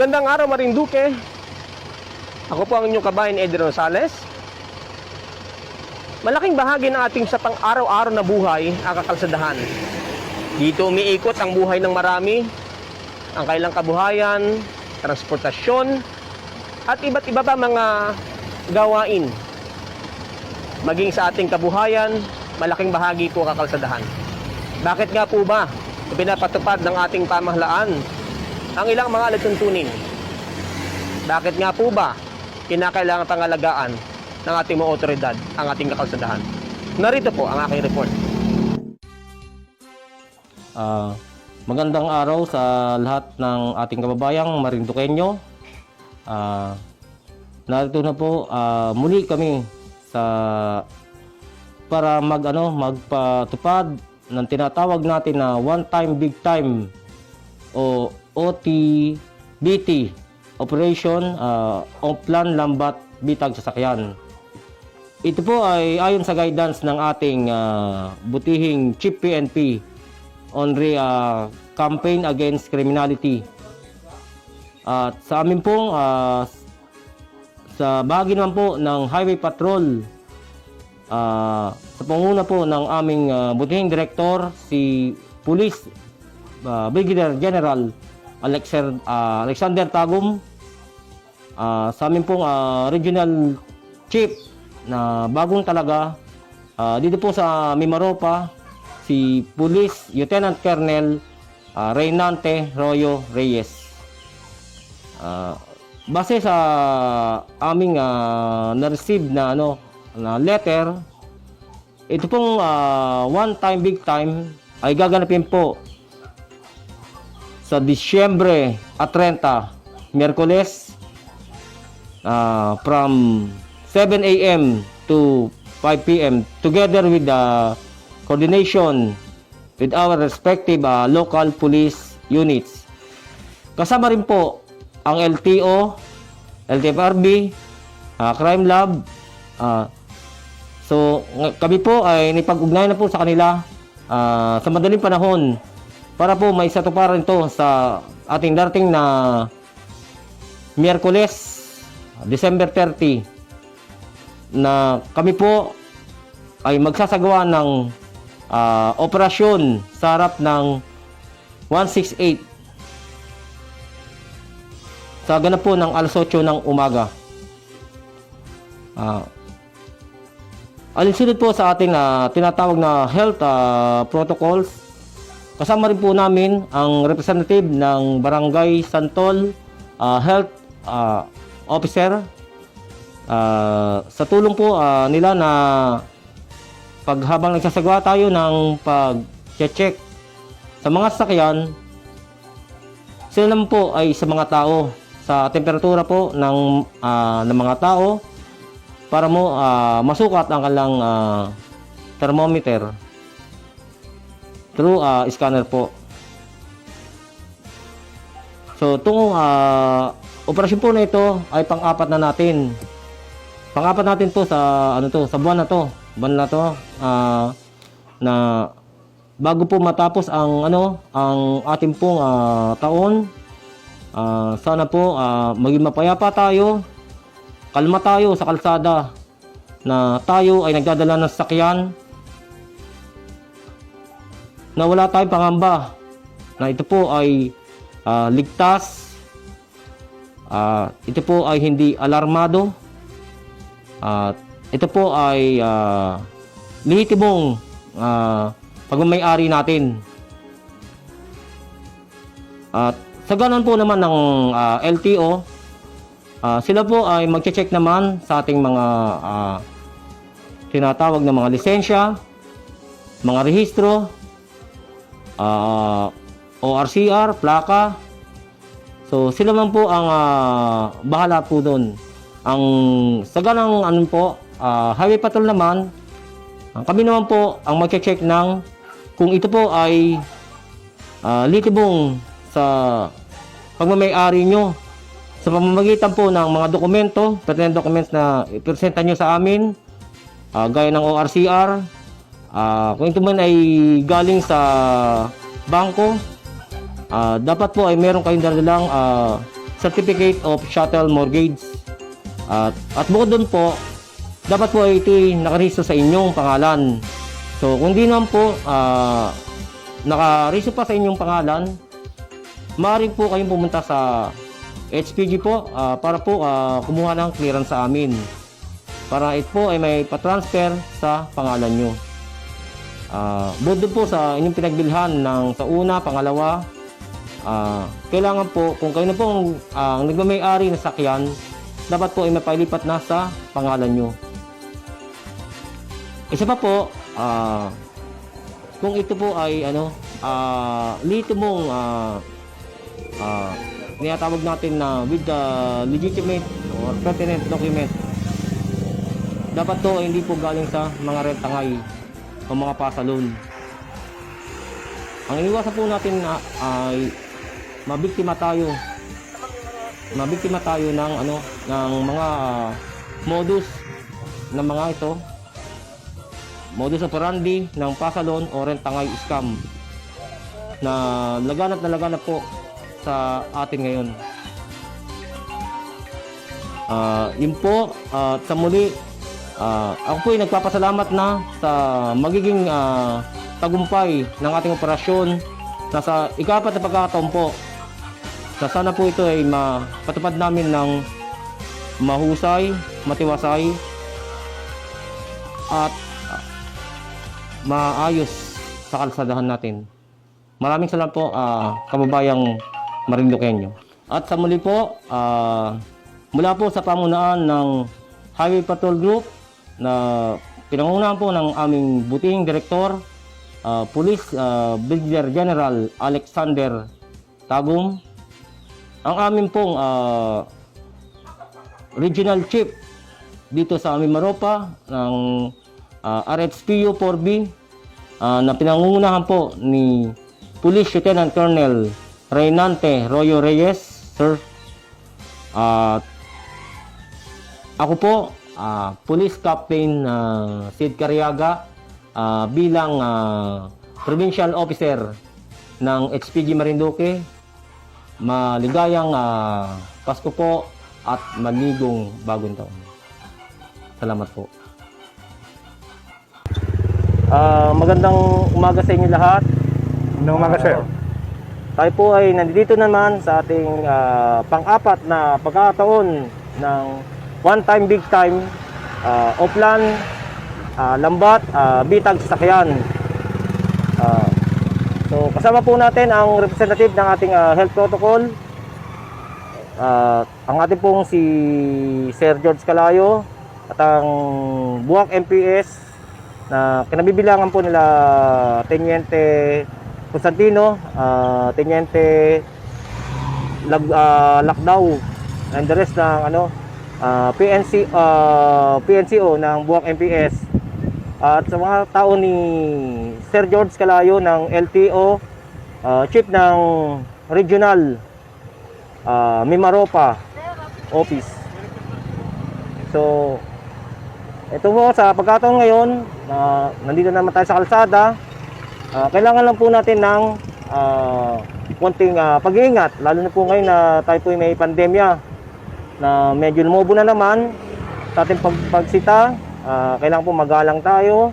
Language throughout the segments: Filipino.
Magandang araw, Marinduque. Ako po ang inyong kabayan, Eddie Rosales. Malaking bahagi ng ating sa pang-araw-araw na buhay ang kakalsadahan. Dito umiikot ang buhay ng marami, ang kailang kabuhayan, transportasyon, at iba't iba pa mga gawain. Maging sa ating kabuhayan, malaking bahagi po ang kakalsadahan. Bakit nga po ba pinapatupad ng ating pamahalaan ang ilang mga alituntunin? Bakit nga po ba kinakailangan pangalagaan ng ating mga otoridad ang ating kakalsadahan? Narito po ang aking report. Magandang araw sa lahat ng ating kababayang Marinduqueño. Narito na po muli kami para magpatupad ng tinatawag natin na one time big time o OTBT, Operation Oplan Lambat Bitag Sasakyan. Ito po ay ayon sa guidance ng ating butihing Chief PNP on campaign against criminality. At sa amin pong sa bahagi naman po ng Highway Patrol, sa panguna po ng aming butihing director, si Police Brigadier General Alexander Tagum, sa amin pong Regional Chief na bagong talaga dito po sa Mimaropa, si Police Lieutenant Colonel Reynante Royo Reyes. Base sa aming na-receive na letter, ito pong one time big time ay gaganapin po sa Disyembre 30, Miyerkules, from 7 a.m. to 5 p.m. together with the coordination with our respective local police units. Kasama rin po ang LTO, LTFRB, Crime Lab. So kami po ay nipag-ugnayan na po sa kanila sa madaling panahon para po may satuparan ito sa ating darating na Miyerkules, December 30, na kami po ay magsasagawa ng operasyon sa harap ng 168 sa ganap po ng alas 8 ng umaga. Alinsunod po sa ating tinatawag na health protocols, kasama rin po namin ang representative ng Barangay Santol Health Officer. Sa tulong po nila na habang nagsasagawa tayo ng pag-check sa mga sasakyan, sila naman po ay sa mga tao, sa temperatura po ng mga tao, para mo masukat ang kanilang thermometer through scanner po. So itong operasyon po na ito ay pang-apat na natin. Pang-apat natin po sa sa buwan na to, na bago po matapos ang ang ating pong taon. Sana po maging mapayapa tayo, kalma tayo sa kalsada, na tayo ay nagdadala ng sasakyan, na wala tayong pangamba na ito po ay ligtas, ito po ay hindi alarmado, at ito po ay lehitimong pagmamay-ari natin. At sa ganon po naman ng LTO, sila po ay magche-check naman sa ating mga tinatawag na mga lisensya, mga rehistro, ORCR, plaka. So sila man po ang bahala po doon. Ang sa ganang Highway Patrol naman, kami naman po ang magche-check ng kung ito po ay litibong sa pagmamay-ari nyo sa pamamagitan po ng mga dokumento, pertinent documents na ipresenta nyo sa amin, gaya ng ORCR. Kung ito man ay galing sa bangko, dapat po ay meron kayong dalalang Certificate of Chattel Mortgage. At bukod doon po, dapat po ito ay nakarehistro sa inyong pangalan. So kung di naman po nakarehistro pa sa inyong pangalan, maaari po kayong pumunta sa HPG po para po kumuha ng clearance sa amin. Para ito po ay may patransfer sa pangalan nyo. Bukod doon po sa inyong pinagbilhan ng sa una, pangalawa, kailangan po, kung kayo na po ang nagmamay-ari ng sakyan, dapat po ay mapailipat na sa pangalan nyo. Isa pa po, kung ito po ay lito mong tinatawag natin na with the legitimate or pertinent document, dapat to ay hindi po galing sa mga rentangay o mga pasalon. Ang iniwasan po natin ay mabiktima tayo ng ng mga modus ng mga ito, modus operandi ng pasalon o rentangay scam na laganap po sa atin ngayon. Yun po, sa muli, ako po ay nagpapasalamat na sa magiging tagumpay ng ating operasyon na sa ikapat na pagkakataon po, na sana po ito ay mapatupad namin ng mahusay, matiwasay at maayos sa kalsadahan natin. Maraming salamat po, kababayang Marinduqueño. At sa muli po, mula po sa pamunuan ng Highway Patrol Group na pinangunahan po ng aming butihing direktor, Police Brigadier General Alexander Tagum, ang aming pong Regional Chief dito sa aming Maropa ng RHPU 4B na pinangungunahan po ni Police Lieutenant Colonel Reynante Royo Reyes, sir. Ako po, Police Captain Sid Cariaga, bilang Provincial Officer ng HPG Marinduque. Maligayang Pasko po at maligong bagong taon. Salamat po. Magandang umaga sa inyo lahat. Magandang umaga, sir. Tayo po ay nandito naman sa ating pang-apat na pagkakataon ng one time, big time, Oplan, Lambat, Bitag, Sasakyan. So kasama po natin ang representative ng ating health protocol, ang ating pong si Sir George Calayo at ang Buwak MPS na kinabibilangan po nila Teniente Constantino, Teniente Lakdaw, and the rest ng PNCO ng Buwak MPS. At sa mga tao ni Sir George Calayo ng LTO, Chief ng Regional Mimaropa Office. So, ito po sa pagkataon ngayon, nandito naman tayo sa kalsada. Kailangan lang po natin ng konting pag-iingat, lalo na po ngayon na tayo po may pandemya na medyo lumubo na naman sa ating pagsita. Kailangan po magalang tayo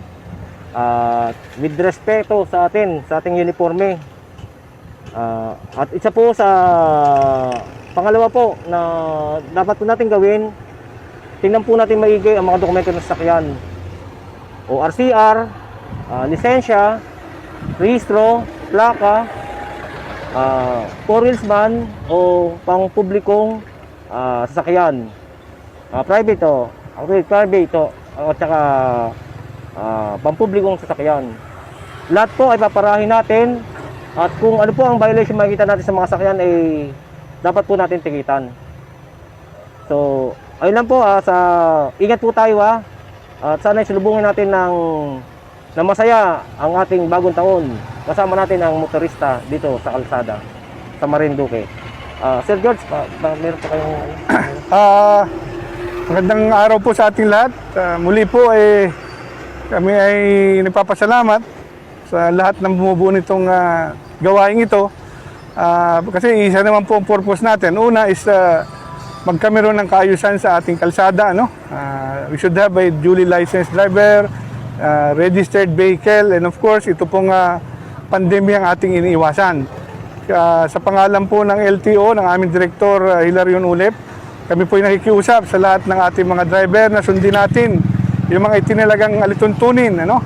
with respeto sa ating uniforme. At isa po sa pangalawa po na dapat po natin gawin, tingnan po natin maigi ang mga dokumento ng sasakyan o RCR, lisensya, rehistro, plaka, four wheels van o pang publikong sasakyan, private o at saka pampublikong sasakyan. Lahat po ay paparahin natin, at kung ano po ang violation makikita natin sa mga sasakyan ay dapat po natin tikitan. So ayun lang po, ingat po tayo at sana isulubungin natin ng masaya ang ating bagong taon. Kasama natin ang motorista dito sa kalsada sa Marinduque. Sir George, meron po kayong Magandang araw po sa ating lahat. Muli po kami ay nagpapasalamat sa lahat ng bumubuo nitong gawain ito. Kasi isa naman po ang purpose natin. Una is magkameron ng kaayusan sa ating kalsada. Ano? We should have a duly licensed driver, registered vehicle, and of course, ito pong pandemya ang ating iniiwasan. Sa pangalan po ng LTO, ng aming Direktor Hilarion Ulep, kami po ay nakikiusap sa lahat ng ating mga driver na sundin natin yung mga itinalagang alituntunin, ano?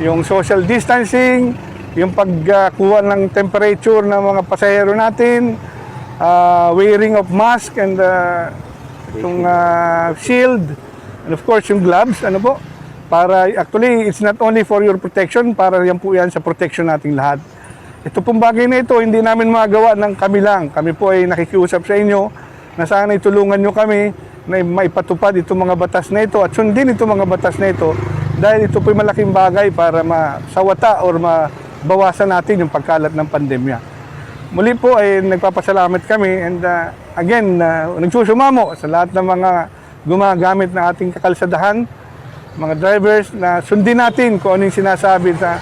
Yung social distancing, yung pagkuha ng temperature ng mga pasahero natin, wearing of mask and yung shield, and of course yung gloves, ano po, para actually it's not only for your protection, para yan po yan sa protection nating lahat. Ito pong bagay na ito, hindi namin magawa ng kami lang. Kami po ay nakikiusap sa inyo na sana itulungan nyo kami na maipatupad itong mga batas na ito at sundin itong mga batas na ito dahil ito po ay malaking bagay para masawata or mabawasan natin yung pagkalat ng pandemya. Muli po ay nagpapasalamat kami and again, nagsusumamo sa lahat ng mga gumagamit ng ating kakalsadahan, mga drivers na sundin natin kung ano yung sinasabi sa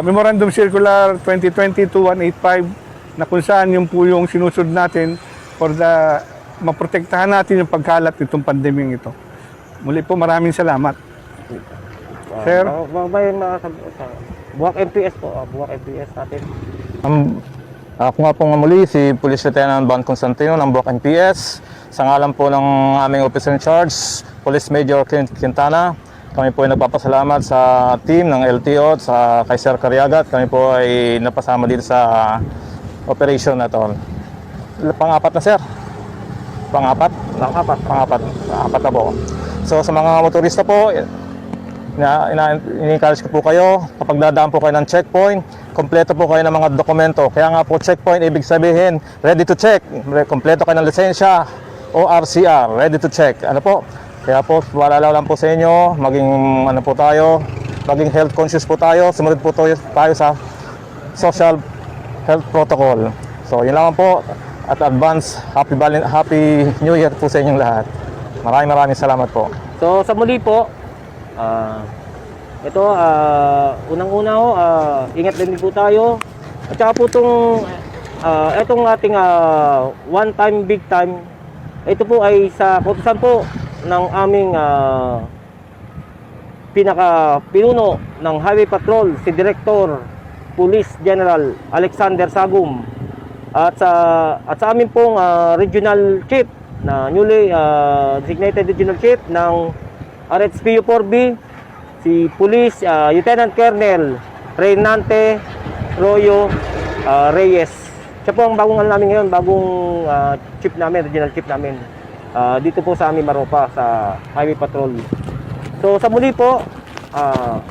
Memorandum Circular 2020-2185 na kung saan yung po yung sinusunod natin for maprotektahan natin yung pagkalat nitong pandemyang ito. Muli po maraming salamat. Sir? Buwak MPS po, Buwak MPS natin. Ako nga po muli si Police Lieutenant Ban Constantino ng Buwak NPS. Sa ngalan po ng aming officer in charge, Police Major Quintana, kami po ay nagpapasalamat sa team ng LTO at sa kay Sir Cariagat. Kami po ay napasama dito sa operation na ito. Pang-apat na, sir? Pang-apat na po. So sa mga motorista po, ini-encourage ko po kayo, kapag dadaan po kayo ng checkpoint, kompleto po kayo ng mga dokumento. Kaya nga po checkpoint, ibig sabihin, ready to check. Kompleto kayo ng lisensya o RCR, ready to check. Ano po? Kaya po, paalala lang po sa inyo, maging maging health conscious po tayo, sumunod po tayo sa social health protocol. So, yun lang po. At advance, happy New Year po sa inyong lahat. Maraming salamat po. So sa muli po, ito, unang-una ho, ingat din po tayo. At saka po itong ating one time, big time, ito po ay sa kautusan po ng aming pinaka-pinuno ng Highway Patrol, si Director Police General Alexander Sagum. At sa amin pong Regional Chief, na newly designated Regional Chief ng RHPU-4B, si Police Lieutenant Colonel Reynante Royo Reyes. Siya po ang bagong namin ngayon, bagong chief namin, Regional Chief namin. Dito po sa aming Maropa, sa Highway Patrol. So sa muli po,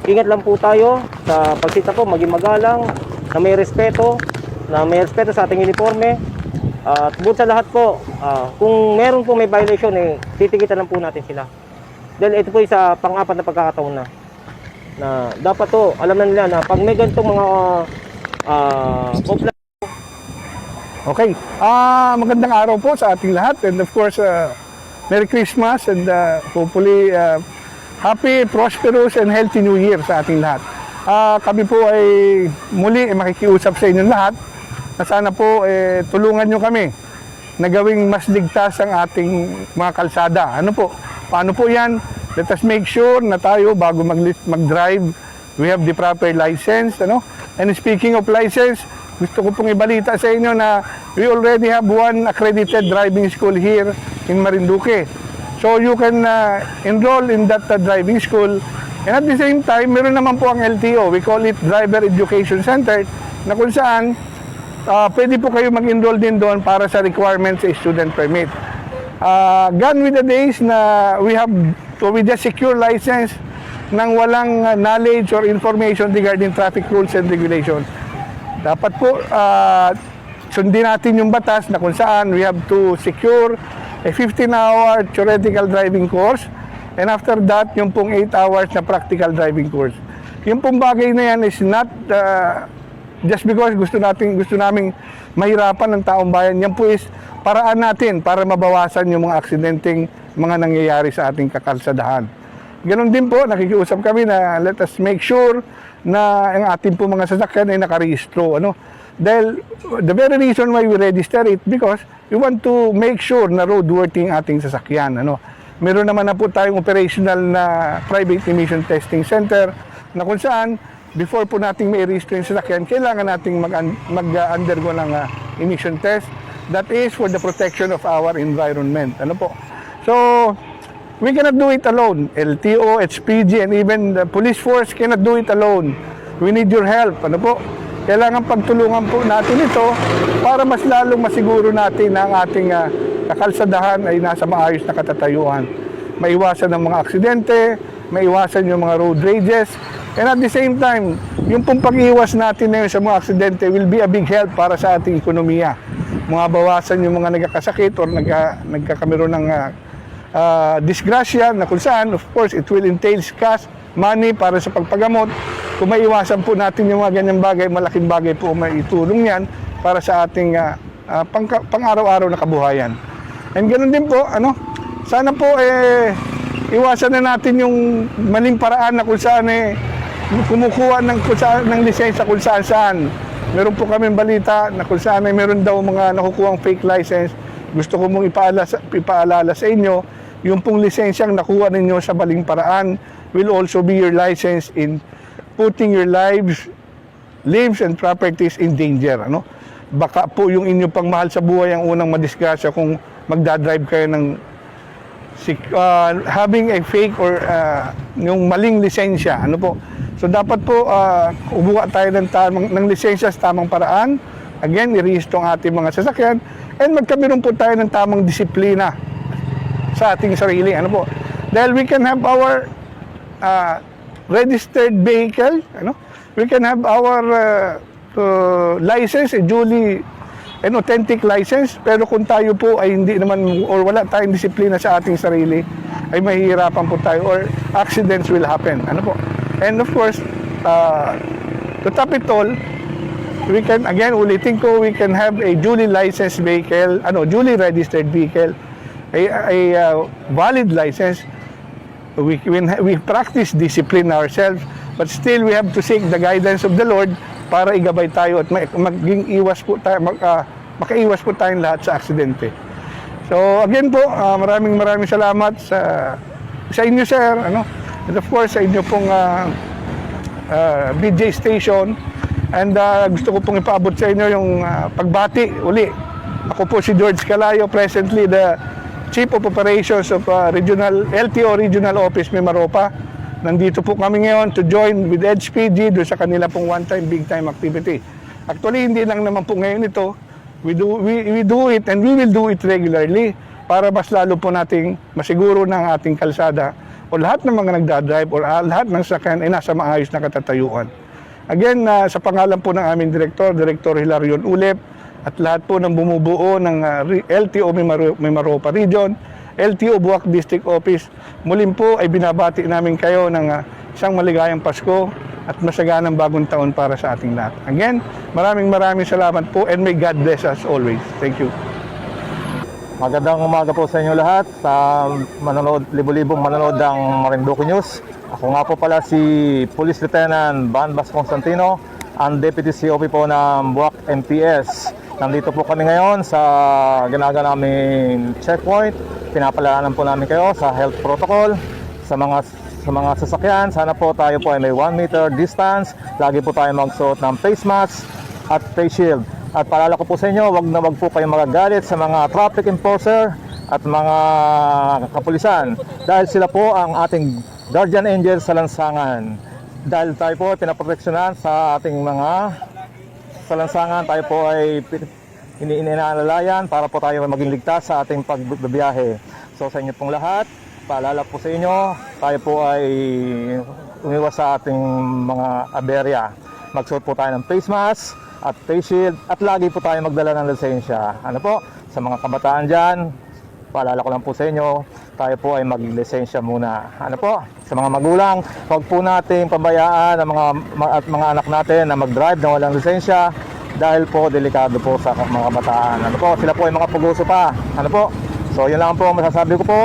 ingat lang po tayo sa pagsita po, maging magalang, na may respeto sa ating uniforme. At bukod sa lahat po, kung meron po may violation, titikitan lang po natin sila. Dahil ito po sa pang-apat na pagkakataon na dapat to, alam na nila na pag may ganitong mga Okay. Magandang araw po sa ating lahat and of course, Merry Christmas and hopefully happy, prosperous and healthy New Year sa ating lahat. Kami po ay muli makikiusap sa inyong lahat na sana po tulungan nyo kami na gawing mas ligtas ang ating mga kalsada. Ano po? Paano po yan? Let us make sure na tayo bago mag-drive, we have the proper license. Ano? And speaking of license, gusto ko pong ibalita sa inyo na we already have one accredited driving school here in Marinduque. So you can enroll in that driving school. And at the same time, meron naman po ang LTO. We call it Driver Education Center na kung saan pwede po kayo mag-enroll din doon para sa requirements sa student permit. Gone with the days na we just secure license nang walang knowledge or information regarding traffic rules and regulations. Dapat po sundin natin yung batas na kung saan we have to secure a 15-hour theoretical driving course and after that, yung pong 8 hours na practical driving course. Yung pong bagay na yan is not just because gusto naming mahirapan ng taong bayan. Yan po is paraan natin para mabawasan yung mga aksidenteng mga nangyayari sa ating kakalsadahan. Ganon din po, nakikiusap kami na let us make sure na ang ating po mga sasakyan ay nakarehistro. Ano? Dahil the very reason why we register it because we want to make sure na roadworthy ang ating sasakyan. Meron naman na po tayong operational na private emission testing center na kung saan before po nating may register yung sasakyan, kailangan nating mag-undergo ng emission test. That is for the protection of our environment. So, we cannot do it alone. LTO, HPG, and even the police force cannot do it alone. We need your help. Kailangan pagtulungan po natin ito para mas lalong masiguro natin na ang ating kakalsadahan ay nasa maayos na katatayuan. Maiwasan ang mga aksidente, maiwasan yung mga road rages, and at the same time, yung pong pag-iwas natin na yun sa mga aksidente will be a big help para sa ating ekonomiya. Mga bawasan yung mga nagkakasakit or nagkakameron ng disgrasya na kung saan, of course, it will entail cash, money para sa pagpagamot. Kung maiwasan po natin yung mga ganyang bagay, malaking bagay po maitulong yan para sa ating pang-araw-araw na kabuhayan. And ganoon din po, sana po iwasan na natin yung maling paraan na kung saan kumukuha ng lisensya kung saan. Meron po kami balita na kung saan meron daw mga nakukuhang fake license. Gusto ko mong ipaalala sa inyo, yung pong lisensyang nakuha ninyo sa maling paraan will also be your license in putting your lives and properties in danger. Baka po yung inyo pang mahal sa buhay ang unang madisgrasya kung magdadrive kayo ng having a fake or yung maling lisensya. So dapat po ubuha tayo ng lisensya sa tamang paraan. Again, i-rehistro ang ating mga sasakyan and magkameron po tayo ng tamang disiplina sa ating sarili. Dahil we can have our registered vehicle, we can have our license, a duly and authentic license, pero kung tayo po ay hindi naman or wala tayong disiplina sa ating sarili, ay mahihirapan po tayo or accidents will happen. And of course, to top it all, we can, again, ulitin ko, we can have a duly licensed vehicle, duly registered vehicle, a valid license. We practice discipline ourselves, but still we have to seek the guidance of the Lord para igabay tayo at makaiwas po tayong lahat sa aksidente. So again po, maraming salamat sa inyo, sir, and of course sa inyo pong BJ station, and gusto ko pong ipaabot sa inyo yung pagbati uli. Ako po si George Calayo, presently the Chief of Operations of LTO Regional Office Mimaropa. Nandito po kami ngayon to join with HPG doon sa kanila pong one-time, big-time activity. Actually, hindi lang naman po ngayon ito. We do it and we will do it regularly para mas lalo po nating masiguro ng ating kalsada o lahat ng mga nagdadrive o lahat ng sakyan ay nasa maayos na katatayuan. Again, sa pangalan po ng aming Director Hilarion Ulep, at lahat po ng bumubuo ng LTO Mimaropa Region, LTO Buwak District Office, muling po ay binabati namin kayo ng isang maligayang Pasko at masaganang bagong taon para sa ating lahat. Again, maraming salamat po and may God bless us always. Thank you. Magandang umaga po sa inyo lahat, sa libo-libong manonood ng Marinduque News. Ako nga po pala si Police Lieutenant Van Bas Constantino, ang Deputy COP po ng Buwak MPS. Nandito po kami ngayon sa ginagawa naming checkpoint. Pinapalaanan po namin kayo sa health protocol, sa mga sasakyan. Sana po tayo po ay may 1 meter distance. Lagi po tayo magsuot ng face mask at face shield. At paalala ko po sa inyo, wag po kayong magagalit sa mga traffic enforcer at mga kapulisan. Dahil sila po ang ating guardian angel sa lansangan. Dahil tayo po ay pinaproteksyonan sa ating mga sa lansangan, tayo po ay iniinaalalayan para po tayo maging ligtas sa ating pagbibiyahe. So sa inyo pong lahat, paalala po sa inyo, tayo po ay umiwas sa ating mga aberya. Magsuot po tayo ng face mask at face shield at lagi po tayo magdala ng lisensya. Sa mga kabataan dyan, paalala ko lang po sa inyo, tayo po ay mag-lisensya muna. Sa mga magulang, huwag po natin pabayaan ang mga anak natin na mag-drive na walang lisensya dahil po delikado po sa mga kabataan. Sila po ay mga puguso pa. So yun lang po ang masasabi ko po.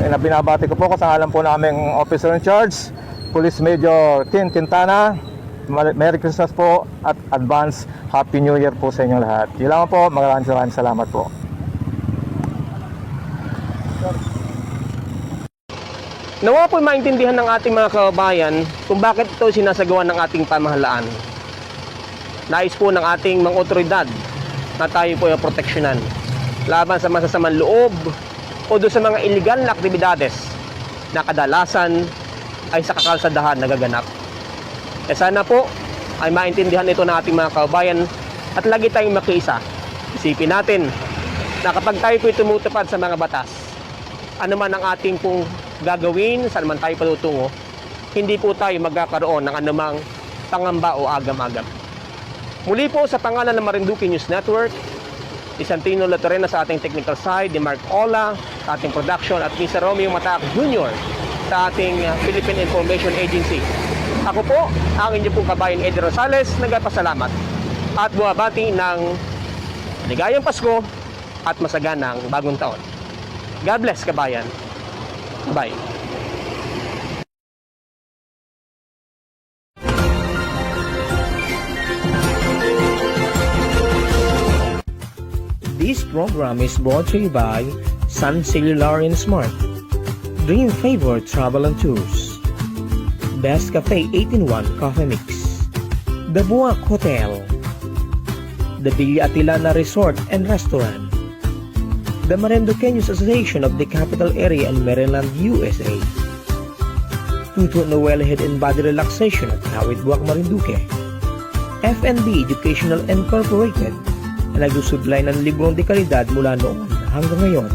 Binabati ko po kasangalan po naming officer in charge, Police Major Kin Quintana, Merry Christmas po at advance Happy New Year po sa inyong lahat. Yun lang po, maraming salamat po. Nawa po maintindihan ng ating mga kababayan kung bakit ito sinasagawa ng ating pamahalaan. Nais po ng ating mga otoridad na tayo po ay proteksyonan laban sa masasamang loob o doon sa mga illegal na aktibidades na kadalasan ay sa kakalsadahan nagaganap. E sana po ay maintindihan ito ng ating mga kababayan at lagi tayong makiisa. Isipin natin na kapag tayo po tumutupad sa mga batas, ano man ang ating pong gagawin, saan man tayo patutungo, hindi po tayo magkakaroon ng anumang pangamba o agam-agam. Muli po sa pangalan ng Marinduque News Network, ni Santino Latorena sa ating technical side, ni Mark Ola sa ating production, at Mr. Romeo Matac Jr. sa ating Philippine Information Agency. Ako po, ang inyo pong kabayan Eddie Rosales, nagpapasalamat at buwabati ng ligayang Pasko at masaganang bagong taon. God bless, kabayan. Bye. This program is brought to you by Sun Cellular and Smart, Dream Favor Travel and Tours, Best Cafe 8-in-1 Coffee Mix, The Buwak Hotel, The Villa Atilana Resort and Restaurant, the Marinduqueños Association of the Capital Area in Maryland, USA, Tuto Noel Head and Body Relaxation at Kawit Buwak Marinduque, FNB Educational Incorporated, na nagsusublay ng librong dekalidad mula noon hanggang ngayon.